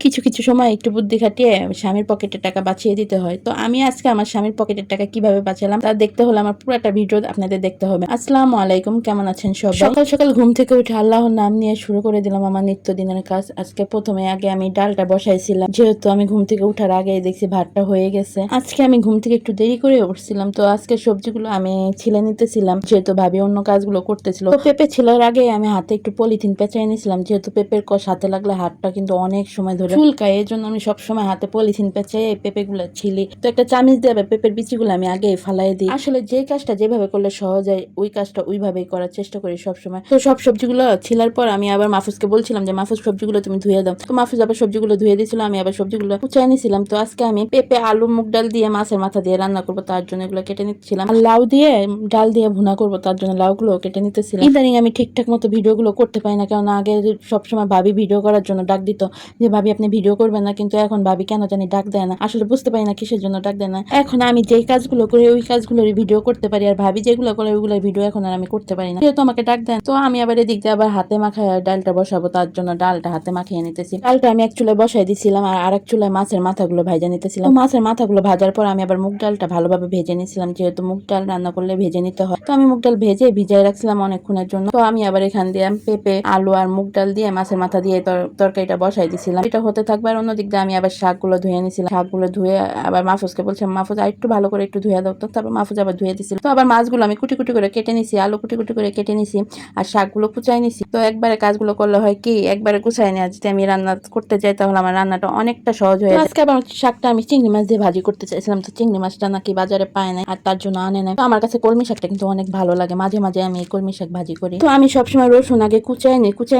কিছু কিছু সময় একটু বুদ্ধি খাটিয়ে স্বামীর পকেটের টাকা বাঁচিয়ে দিতে হয়। তো আমি আজকে আমার স্বামীর পকেটের টাকা কিভাবে বাঁচালাম তা দেখতে হলে আমার পুরোটা ভিডিও আপনাদের দেখতে হবে। আসসালামু আলাইকুম, কেমন আছেন সবাই? সকাল সকাল ঘুম থেকে উঠে আল্লাহর নাম নিয়ে শুরু করে দিলাম আমার নিত্যদিনের কাজ। আজকে প্রথমে আগে আমি ডালটা বসাইছিলাম, যেহেতু আমি ঘুম থেকে উঠার আগে দেখছি ভাতটা হয়ে গেছে। আজকে আমি ঘুম থেকে একটু দেরি করে উঠছিলাম, তো আজকে সবজিগুলো আমি ছিলে নিতেছিলাম, যেহেতু ভাবি অন্য কাজগুলো করতেছিল। তো পেঁপে ছিলার আগে আমি হাতে একটু পলিথিন পেঁচাই নিয়েছিলাম, যেহেতু পেঁপের কষ হাতে লাগলে হাতটা কিন্তু অনেক সময় ধরে চুলকায়, এই জন্য আমি সবসময় হাতে পলিথিন পেঁচাই পেঁপে গুলা ছিলি। তো একটা চামিচ দিয়ে পেঁপের বিচিগুলো আমি আগে ফালাই দিই। আসলে যে কাজটা যেভাবে করলে সহজ হয় ওই কাজটা ওইভাবেই করার চেষ্টা করি সবসময়। তো সব সবজিগুলো ছিলার পর আমি আবার মাহফুজকে বলছিলাম যে মাহফুজ সবজিগুলো তুমি ধুয়ে দাও। তো মাহফুজ আবার সবজিগুলো ধুয়ে দিয়েছিল, আমি আবার সবজিগুলো কুচাই নিয়েছিলাম। তো আজকে আমি পেঁপে, আলু, মুগ ডাল দিয়ে মাছের মাথা দিয়ে রান্না করবো, তার জন্য এগুলো কেটে নিচ্ছিলাম। আর লাউ দিয়ে ডাল দিয়ে ভুনা করবো, তার জন্য লাউগুলো কেটে নিতেছিলাম। ইদানিং আমি ঠিকঠাক মতো ভিডিওগুলো করতে পারি না, কারণ আগে সবসময় ভাবি ভিডিও করার জন্য ডাক দিত যে ভাবি আপনি ভিডিও করবেন না, কিন্তু এখন ভাবি কেন জানি ডাক দেয় না। আসলে বুঝতে পারি না কিসের জন্য ডাক দেয় না। এখন আমি যেই কাজগুলো করি ওই কাজগুলোর ভিডিও করতে পারি, আর ভাবি যেগুলো করে ওইগুলোর ভিডিও এখন আর আমি করতে পারি না, যেহেতু আমাকে ডাক দেন। তো আমি আবার এদিক দিয়ে আবার হাতে মাখায় ডালটা বসাবো, তার জন্য ডালটা হাতে মাখিয়ে নিতেছি। ডালটা আমি এক চুলায় বসাই দিছিলাম আর আরেক চুলায় মাছের মাথাগুলো ভাজা নিতেছিলাম। মাছের মাথাগুলো ভাজার পর আমি আবার মুগ ডালটা ভালোভাবে ভেজে নিয়েছিলাম, যেহেতু মুগ ডাল রান্না করলে ভেজে নিতে হয়। তো আমি মুগ ডাল ভেজে ভিজাই রাখছিলাম অনেকক্ষণের জন্য। তো আমি আবার এখান দিয়ে পেঁপে, আলু আর মুগ ডাল দিয়ে মাছের মাথা দিয়ে তরকারিটা বসাই দিছিলাম। এটা হতে থাকবে, আর অন্যদিক দিয়ে আমি আবার শাকগুলো ধুয়ে নিছিলাম। শাকগুলো ধুয়ে আবার মাহফুজকে বলছিলাম মাহফুজ আর একটু ভালো করে একটু ধুয়ে দাও। তো তারপর মাহফুজ আবার ধুয়ে দিছিল। তো আবার মাছগুলো আমি কুটি কুটি করে কেটে নিছি, আলু কুটি কুটি করে কেটে নিছি, আর শাকগুলো কুচাই নিছি। তো একবারে কাজগুলো করলে হয় কি একবারে কুচাই নেওয়া, যদি আমি রান্না করতে যাই তাহলে আমার রান্নাটা অনেকটা সহজ হয়ে যায়। আজকে আবার শাকটা আমি চিংড়ি মাছ দিয়ে ভাজি করতে চাইছিলাম, তো চিংড়ি মাছটা নাকি বাজারে পায় নাই আর তার জন্য আনে নাই। তো আমার কাছে কলমি শাকটা কিন্তু অনেক ভালো লাগে, মাঝে মাঝে আমি এই কলমি শাক ভাজি করি। তো আমি সবসময় রসুন আগে কুচাই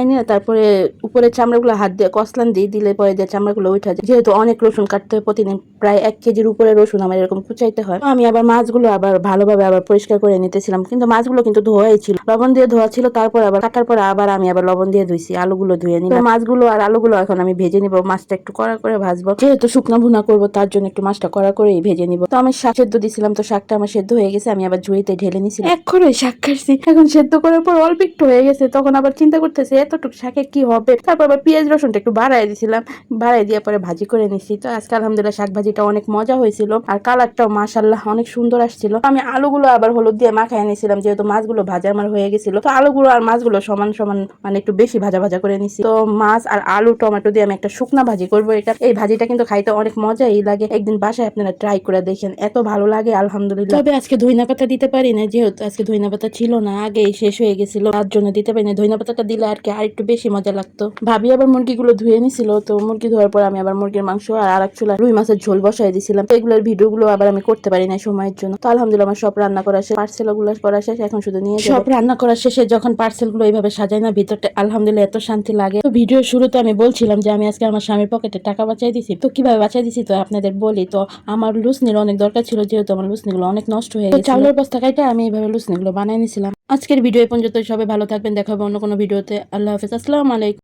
নিয়ে তারপরে উপরে চামড়াগুলো হাত দিয়ে কসলান দিয়ে দিলে পরে দিয়ে চামড়াগুলো উঠে যায়, যেহেতু অনেক রসুন কাটতে হয় প্রতিদিন, প্রায় 1 কেজির উপরে রসুন আমার এরকম কুচাইতে হয়। তো আমি আবার মাছগুলো আবার ভালোভাবে আবার পরিষ্কার করে নিতেছিলাম, কিন্তু মাছগুলো কিন্তু ধোয়াই ছিল, লবণ দিয়ে ধোয়া ছিল। তারপর আবার কাটার পর আবার আমি আবার লবণ দিয়ে ধুইছি, আলুগুলো ধুয়ে নিলাম। মাছগুলো আর আলুগুলো এখন আমি ভেজে নিব, মাছটা একটু কড়া করে ভাজবো, যেহেতু শুকনো ভুনা করবো তার জন্য একটু মাছটা কড়া করেই ভেজে নিব। তো আমি শাক সেদ্ধ দিছিলাম, তো শাকটা আমার সেদ্ধ হয়ে গেছে, আমি আবার ঝুড়িতে ঢেলে নিছিলাম। এক করে শাক কাটছি, এখন সেদ্ধ করার পর অল্প একটু হয়ে গেছে, তখন আবার চিন্তা করতেছে এতটুকু শাকে কি হবে। তারপর আবার পেঁয়াজ রসুনটা একটু বাড়াই দিছিলাম, বাড়াই দিয়ে পরে ভাজি করে নিছি। তো আজকে আলহামদুলিল্লাহ শাক ভাজিটা অনেক মজা হয়েছিল, আর কালারটাও মাশাআল্লাহ অনেক সুন্দর আসছিল। আমি আলুগুলো আবার হলুদ দিয়ে মাখায় নিয়েছিলাম, যেহেতু মাছগুলো ভাজা আমার হয়ে গেছিল। তো আলুগুলো আর মাছগুলো সমান সমান মানে একটু বেশি ভাজা ভাজা করে নিছি। তো মাছ আর আলু টমেটো দিয়ে আমি একটা শুকনা ভাজি করবো। এই ভাজিটা কিন্তু খাইতে অনেক মজাই লাগে, একদিন বাসায় আপনারা ট্রাই করে দেখেন, এত ভালো লাগে আলহামদুলিল্লাহ। তবে আজকে ধইনা পাতা দিতে পারি না, যেহেতু আজকে ধইনা পাতা ছিল না, আগেই শেষ হয়ে গেছিল, তার জন্য দিতে পারি না। ধইনা পাতাটা দিলে আর কি আর একটু বেশি মজা লাগতো। ভাবি আবার মুরগিগুলো ধুয়ে নিছিল, তো মুরগি ধোয়ার পর আমি আবার মুরগির মাংস আর আরেক চুলা রুই মাছের ঝোল বসাই দিছিলাম। তো এগুলোর ভিডিওগুলো আবার আমি করতে পারি না সময়ের জন্য। তো আলহামদুলিল্লাহ আমার সব রান্না করা শেষ, পার্সেল গুলো করা শেষ, এখন শুধু নিয়ে সব রান্না করা শেষে যখন পার্সেল গুলো এইভাবে সাজাই না ভিতরটা, আলহামদুলিল্লাহ এত শান্তি লাগে। তো ভিডিওর শুরুতে আমি বলছিলাম যে আমি আজকে আমার স্বামীর পকেটে টাকা বাঁচাই দিছি। তো কিভাবে বাঁচাই দিছি তো আপনাদের বলি। তো আমার লুসনির অনেক দরকার ছিল, যেহেতু আমার লুসনিগুলো অনেক নষ্ট হয়ে গেছে, চাউলের বস্তা কাইটা আমি এইভাবে লুসনিগুলো বানাই নিছিলাম। আজকের ভিডিও পর্যন্ত, সবাই ভালো থাকবেন, দেখা হবে অন্য কোনো ভিডিওতে। আল্লাহ হাফেজ, আসসালামু আলাইকুম।